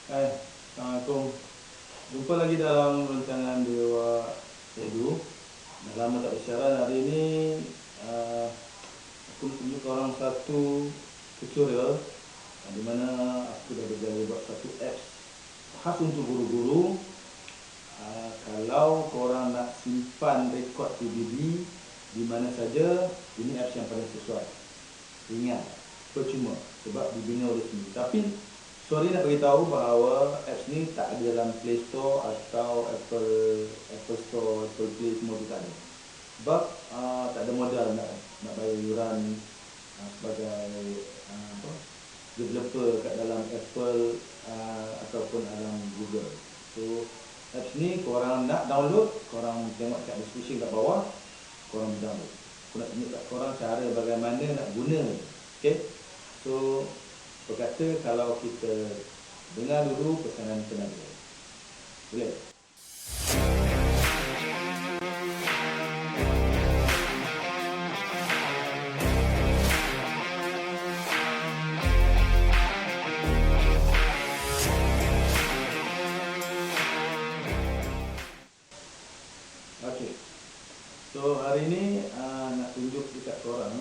Assalamualaikum. Jumpa lagi dalam rancangan Dewa Edu. Dah lama tak bersiaran. Hari ini aku nak tunjuk korang satu tutorial di mana aku dah berjaya buat satu apps khas untuk guru-guru. Kalau korang nak simpan rekod PBB di mana saja, ini apps yang paling sesuai. Ingat, percuma sebab dibina oleh sendiri. Tapi sorry nak beritahu bahawa apps ni tak ada dalam Play Store atau Apple Store, Apple Play, semua tu tak ada. Sebab tak ada modal nak bayar yuran sebagai developer kat dalam Apple ataupun dalam Google. So apps ni korang nak download, korang tengok kat description kat bawah, korang download. Aku nak tunjuk kat korang cara bagaimana nak guna. Okay, so berkata kalau kita dengar dulu pesanan tenaga. Boleh? Okey. So hari ni nak tunjuk dekat korang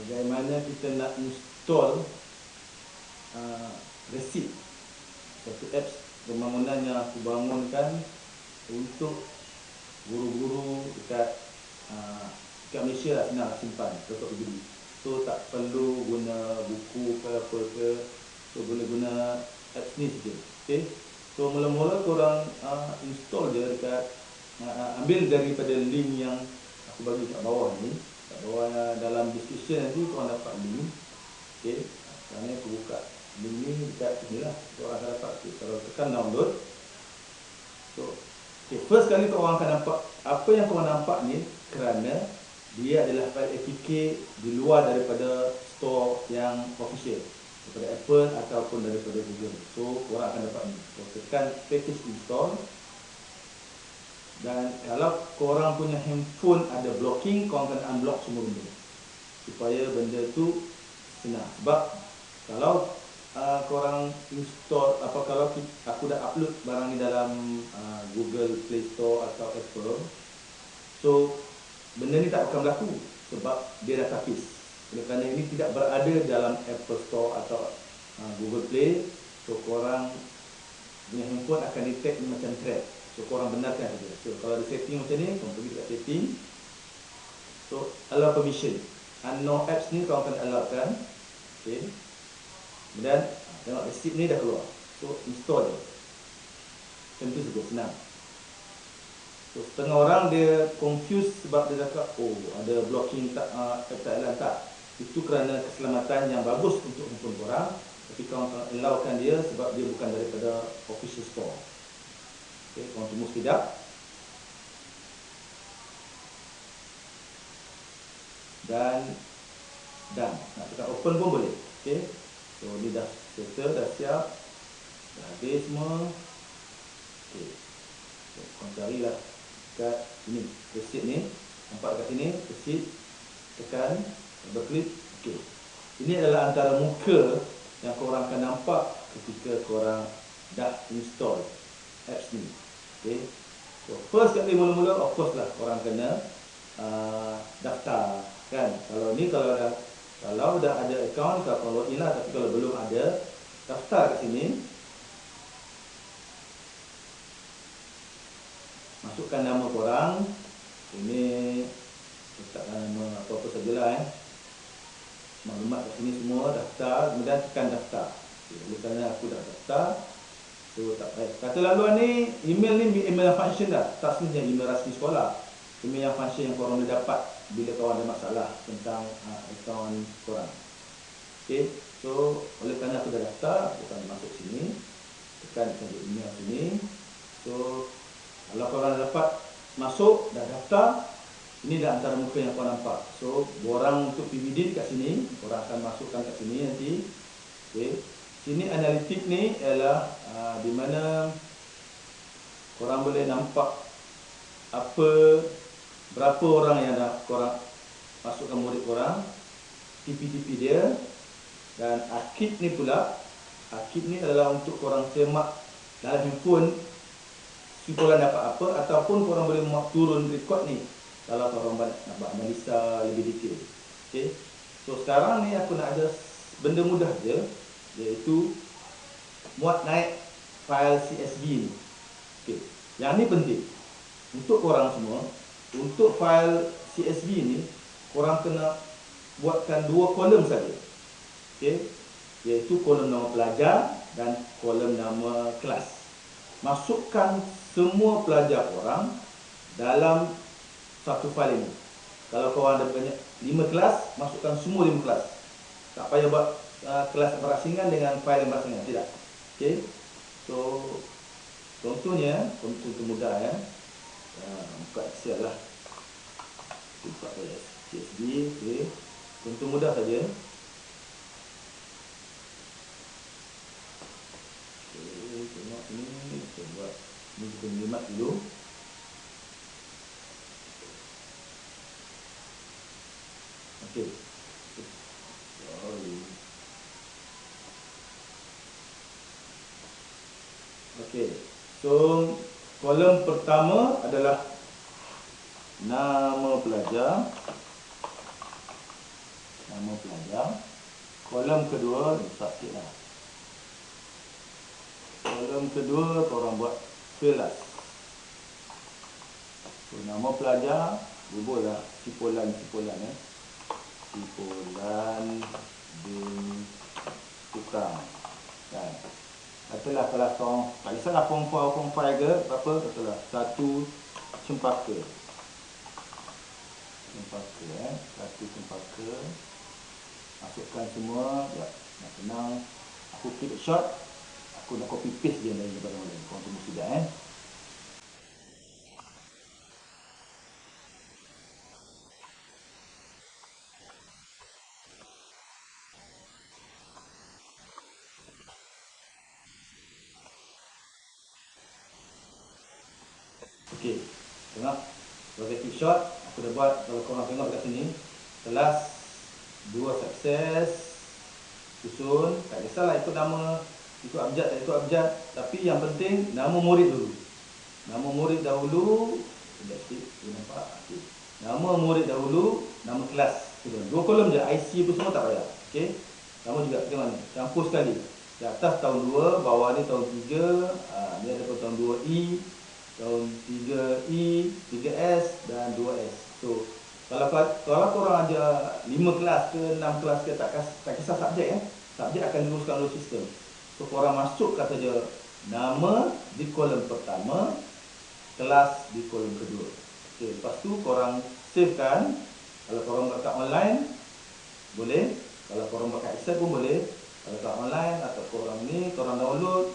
bagaimana kita nak install Resit, satu apps pembangunan yang aku bangunkan untuk guru-guru dekat Malaysia lah, senang simpan rekod PBB. So tak perlu guna buku ke apa ke, so boleh guna apps ni saja. Okay, so mula-mula korang install je dekat ambil daripada link yang aku bagi kat bawah ni. Kat bawah dalam description nanti korang dapat link. Okay, sekarang ni aku buka link ni dekat sini lah, korang akan dapat. Okay, kalau tekan download, so okay, first kali korang akan nampak apa yang korang nampak ni kerana dia adalah file APK di luar daripada store yang official, daripada Apple ataupun daripada Google. So korang akan dapat ni. So tekan package install. Dan kalau korang punya handphone ada blocking, korang kena unblock semua benda supaya benda tu senang. Sebab kalau korang install kalau aku dah upload barang ni dalam Google Play Store atau Apple, so benda ni tak akan berlaku sebab dia dah tapis. Oleh kerana ini tidak berada dalam Apple Store atau Google Play, so korang punya handphone akan detect macam threat. So korang benarkan saja. So kalau ada setting macam ni, korang pergi dekat setting. So allow permission. Unknown apps ni korang akan allowkan. Okay. Kemudian tengok receipt ni dah keluar. So install je. Macam tu saja, senang. So setengah orang dia confused sebab dia cakap, oh ada blocking tak, app tak jalan. Tak. Itu kerana keselamatan yang bagus untuk handphone korang. Tapi korang allowkan dia sebab dia bukan daripada official store. Okay, korang tunggu sekejap. Dan nak tekan open pun boleh. Okay, so ni dah settle, dah siap, dah habis semua. Okay, so korang carilah kat sini receipt ni, nampak kat sini receipt, tekan double klik. Okay, ini adalah antara muka yang korang akan nampak ketika korang dah install apps ni. Okay, so first kali mula-mula of course lah korang kena daftar kan. Kalau dah ada account, kalau login lah. Tapi kalau belum ada, daftar kat sini, masukkan nama korang. Ini letakkan nama apa-apa sajalah maklumat kat sini semua, daftar, kemudian tekan daftar. Okay, oleh kerana aku dah daftar, so tak payah. Kata laluan ni, email ni email yang function dah. Tak sebenarnya email rasmi sekolah. Email yang function yang korang boleh dapat bila korang ada masalah tentang akaun korang. Okay, so oleh kerana aku dah daftar, aku akan masuk sini, tekan saja email sini. So kalau korang dah dapat masuk, dah daftar, ini dah antara muka yang korang nampak. So borang untuk PBD kat sini, korang akan masukkan kat sini nanti. Okay, sini analitik ni ialah di mana korang boleh nampak berapa orang yang dah korang masukkan murid korang, TP-TP dia, dan akid ni pula Arkib ni adalah untuk korang semak dalam handphone si korang dapat apa, ataupun korang boleh muat turun rekod ni kalau korang nak buat analisa lebih detail. Okay. So sekarang ni aku nak ada benda mudah je, iaitu muat naik file CSV ni. Okay. Yang ni penting untuk korang semua. Untuk file CSV ni, korang kena buatkan 2 kolom saja. Okay. Iaitu kolom nama pelajar dan kolom nama kelas. Masukkan semua pelajar korang dalam satu file ini. Kalau korang ada banyak 5 kelas, masukkan semua 5 kelas. Tak payah buat kelas berasingan dengan file yang berasingan, tidak. Okey. So contohnya, contoh mudah ya. Buka Excel lah. Buka CSV, okey. Contoh mudah saja. Okey, tengok ni, kita buat ni, kita limat dulu. Okey. Sorry. Okey. So kolom pertama adalah nama pelajar. Nama pelajar. Kolom kedua, besar sikit lah. Kolom kedua korang buat kelas. So, nama pelajar, bubuhlah sipulan ya. Sipulan bin tukang. Kan? Katalah kelas form, tak kisahlah form 4, form 5 ke, apa, katalah 1 cempaka. Satu cempaka. Masukkan semua, ya, nak senang. Aku keep it short. Aku nak copy paste je dari barang lain. Korang tunggu sekejap Okey. Tengok. Sebagai keep short, aku dah buat. Kalau korang tengok dekat sini, kelas 2 sukses, susun. Tak kisahlah ikut nama, ikut abjad, tak ikut abjad. Tapi yang penting nama murid dulu. Nama murid dahulu. Sekejap sikit, nampak? Okay. Nama murid dahulu, nama kelas. 2 kolom je, IC pun semua tak payah. Okey. Nama juga tengok ni, campur sekali. Di atas tahun 2, bawah ni tahun 3. Ni ada tahun 2E, tahun 3E, 3S dan 2S. So kalau korang ada 5 kelas ke 6 kelas ke, tak kisah subjek subjek akan diuruskan oleh sistem. So korang masukkan saja nama di kolom pertama, kelas di kolom kedua. Okey, lepas tu korang savekan. Kalau korang buat kat online boleh, kalau korang buat kat Excel pun boleh. Kalau kat online atau korang ni korang download.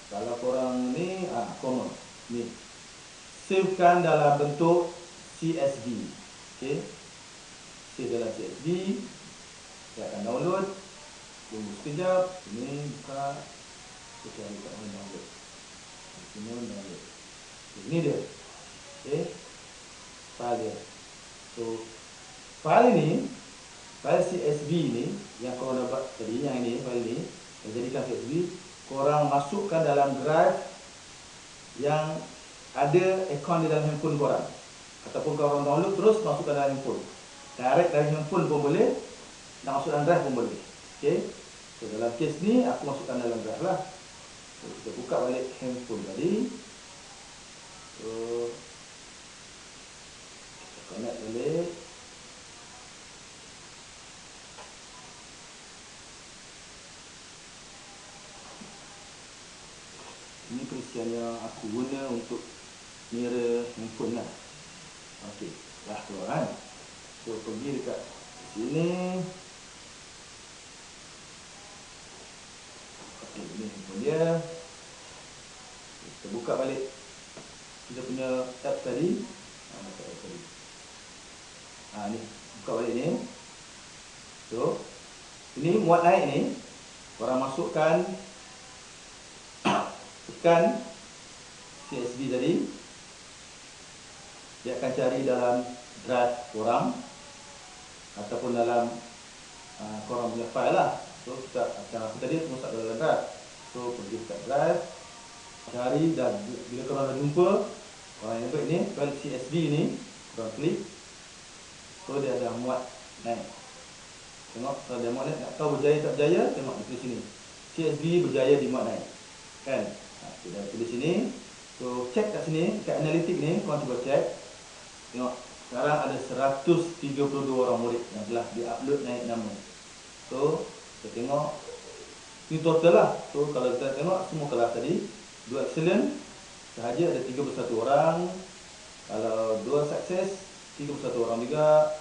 Kalau korang ni common ni, savekan dalam bentuk CSV. Okey. Save dalam CSV. Saya akan download. Tunggu sekejap. Ini buka. Kita cari kat mana download. Sini download. Ini dia. Okey. File dia. So file ini, file CSV ni yang korang dapat tadi, yang ini file ni, yang jadikan CSV, korang masukkan dalam drive yang ada akaun di dalam handphone korang. Ataupun korang download terus masukkan dalam handphone. Direct dari handphone pun boleh, nak masuk dalam drive pun boleh. Okey. So dalam kes ni aku masukkan dalam drive lah. So kita buka balik handphone tadi. So kita connect balik. Ini perisian yang aku guna untuk mirror handphone lah. Okey, dah keluar kan. So pergi dekat sini. Okey, ini handphone dia. Kita buka balik kita punya app tadi. Ni buka balik ni. So ini muat naik ni, korang masukkan, tekan CSV tadi, dia akan cari dalam drive korang ataupun dalam korang punya file lah. So kita macam aku tadi aku masuk dalam drive. So pergi dekat drive, cari, dan bila korang dah jumpa korang yang ini file CSV ni, korang klik. So dia ada muat naik. Tengok kalau dia muat naik, nak tahu berjaya tak berjaya, tengok di sini. CSV berjaya dimuat naik. Kan? Kita dah tulis sini. So check kat sini, kat analitik ni korang cuba check. Tengok sekarang ada 132 orang murid yang telah di-upload naik nama. So kita tengok ini total lah. So kalau kita tengok semua kelas tadi, 2 excellent sahaja ada 31 orang. Kalau 2 sukses 31 orang juga.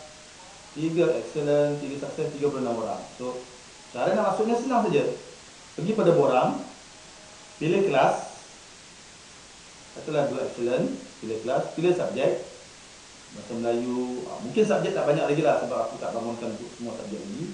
3 excellent, 3 sukses 36 orang. So cara nak masuknya senang saja. Pergi pada borang, pilih kelas. Katalah 2 excellent, pilih kelas, pilih subjek bahasa Melayu. Mungkin subjek tak banyak lagi lah sebab aku tak bangunkan untuk semua subjek lagi.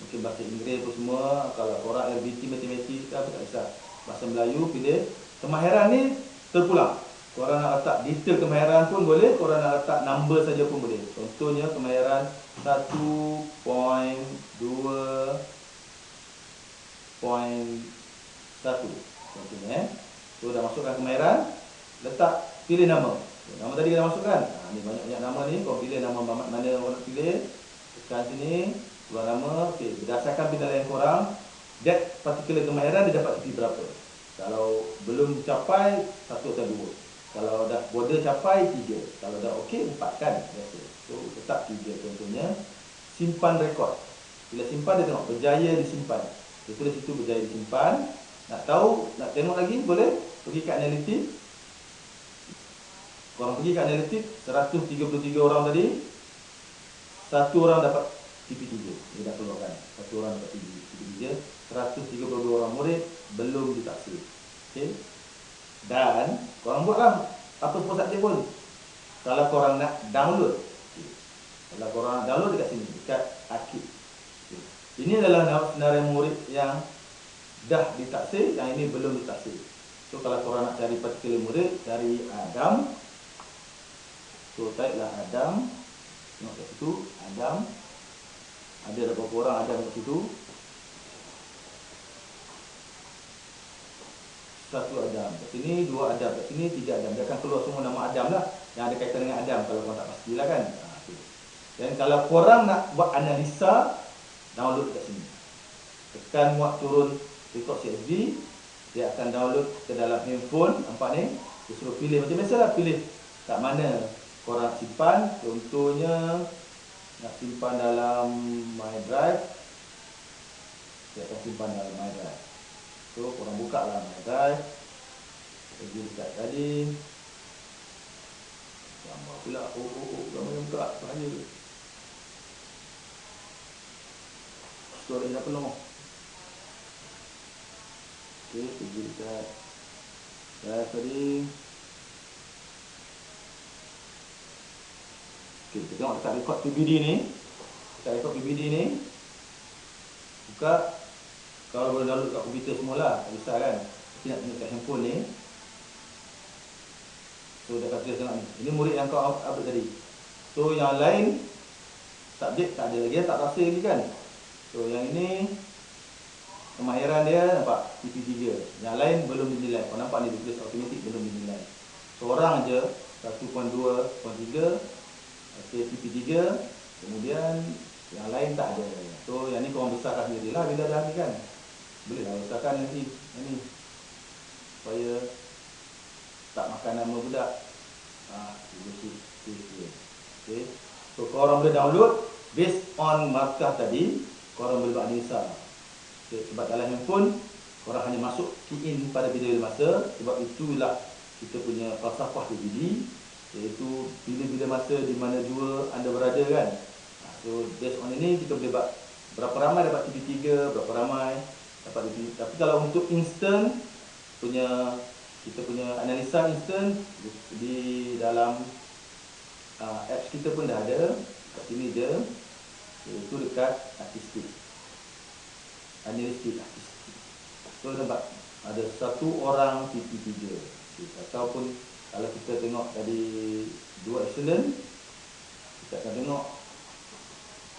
Mungkin bahasa Inggeris tu semua. Kalau korang LBT, matematik, aku tak kisah. Bahasa Melayu pilih. Kemahiran ni terpulang. Korang nak letak detail kemahiran pun boleh, korang nak letak number saja pun boleh. Contohnya kemahiran 1.2.1 contohnya. So dah masukkan kemahiran, letak, pilih nama. Nama tadi kita masukkan. Ni banyak-banyak nama ni, kau pilih nama mana kau nak pilih. Tekan sini, keluar nama. Okey, berdasarkan penilaian korang, that particular kemahiran dia dapat CV berapa. Kalau belum capai 1 atau 2. Kalau dah border capai 3. Kalau dah okey 4 kan biasa. So tetap 3 contohnya. Simpan rekod. Bila simpan dia tengok berjaya disimpan. Dia tulis situ berjaya disimpan. Nak tahu, nak tengok lagi boleh pergi ke analitik. Korang pergi ke analitik, 133 orang tadi, 1 orang dapat TP3. Dia dah keluarkan. 1 orang dapat TP3. 132 orang murid belum ditaksir. Okey. Dan korang buatlah apa pun subjek pun. Kalau korang nak download, kalau korang nak download dekat sini, dekat Akib. Ini adalah senarai murid yang dah ditaksir, yang ini belum ditaksir. So kalau korang nak cari particular murid, cari Adam. So type lah Adam. Tengok kat situ Adam. Ada berapa orang Adam kat situ? 1 Adam kat sini, 2 Adam kat sini, 3 Adam. Dia akan keluar semua nama Adam lah yang ada kaitan dengan Adam kalau korang tak pastilah kan. Dan kalau korang nak buat analisa, download kat sini. Tekan muat turun record CSV, dia akan download ke dalam handphone. Nampak ni? Dia suruh pilih macam biasalah, pilih kat mana korang simpan. Contohnya nak simpan dalam My Drive, dia akan simpan dalam My Drive. So korang buka lah My Drive. Pergi dekat tadi, gambar pula. Gambar yang buka, bahaya ke? Storage dah penuh. Okay, pergi dekat Drive tadi. Okay, kita tengok dekat record PBD ni. Dekat record PBD ni, buka. Kalau boleh download kat komputer semualah, tak kisah kan. Tapi nak tengok kat handphone ni. So dapat tulis tengok ni. Ini murid yang kau upload tadi. So yang lain subjek tak ada lagi, tak rasa lagi kan. So yang ini kemahiran dia nampak TP3. Yang lain belum dinilai. Kau nampak ni dia tulis automatik belum dinilai. Seorang je 1.2.3 okay, TP3. Kemudian yang lain tak ada. So yang ni korang besarkan sendirilah bila dah ni kan. Boleh lah besarkan nanti ni supaya tak makan nama budak. Okay. So korang boleh download based on markah tadi. Korang boleh buat analisa. Okay. Sebab dalam handphone korang hanya masuk key in pada bila masa. Sebab itulah kita punya falsafah PBD, iaitu bila-bila masa di mana jua anda berada kan. So based on ini kita boleh buat berapa ramai dapat TP3, berapa ramai dapat TP. Tapi kalau untuk instant punya, kita punya analisa instant di dalam apps kita pun dah ada. Kat sini je, iaitu dekat artistik, analistik artistik. So nampak ada 1 orang TP3. Ataupun kalau kita tengok tadi 2 excellent, kita akan tengok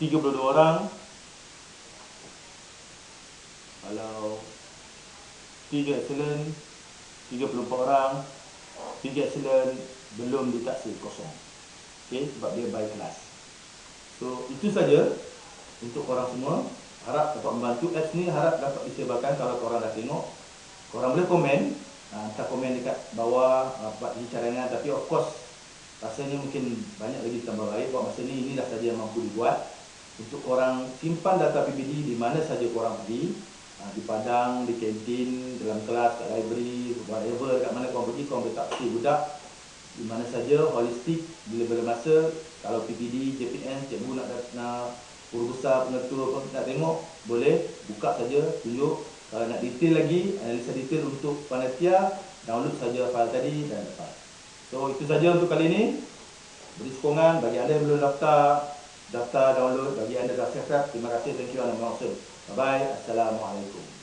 32 orang Kalau 3 excellent, 34 orang, 3 excellent, belum ditaksir kosong. Okay, sebab dia by class. So itu saja untuk korang semua. Harap dapat membantu. Apps ni harap dapat disebarkan. Kalau korang dah tengok, korang boleh komen, hantar komen dekat bawah buat di cadangan. Tapi of course rasanya mungkin banyak lagi tambah baik. Buat masa ni, ini dah saja yang mampu dibuat. Untuk korang simpan data PPD di mana saja korang pergi, di padang, di kantin, dalam kelas, kat library, whatever, kat mana korang pergi, korang boleh taksir budak di mana saja, holistik, bila-bila masa. Kalau PPD, JPN, cikgu nak guru besar, pengetua apa nak tengok, boleh buka saja, tunjuk. Kalau nak detail lagi, analisa detail untuk panitia, download saja file tadi dan dapat. So itu saja untuk kali ini. Beri sokongan bagi anda yang belum daftar download. Bagi anda dah subscribe, terima kasih, thank you, and I'm awesome. Bye bye, assalamualaikum.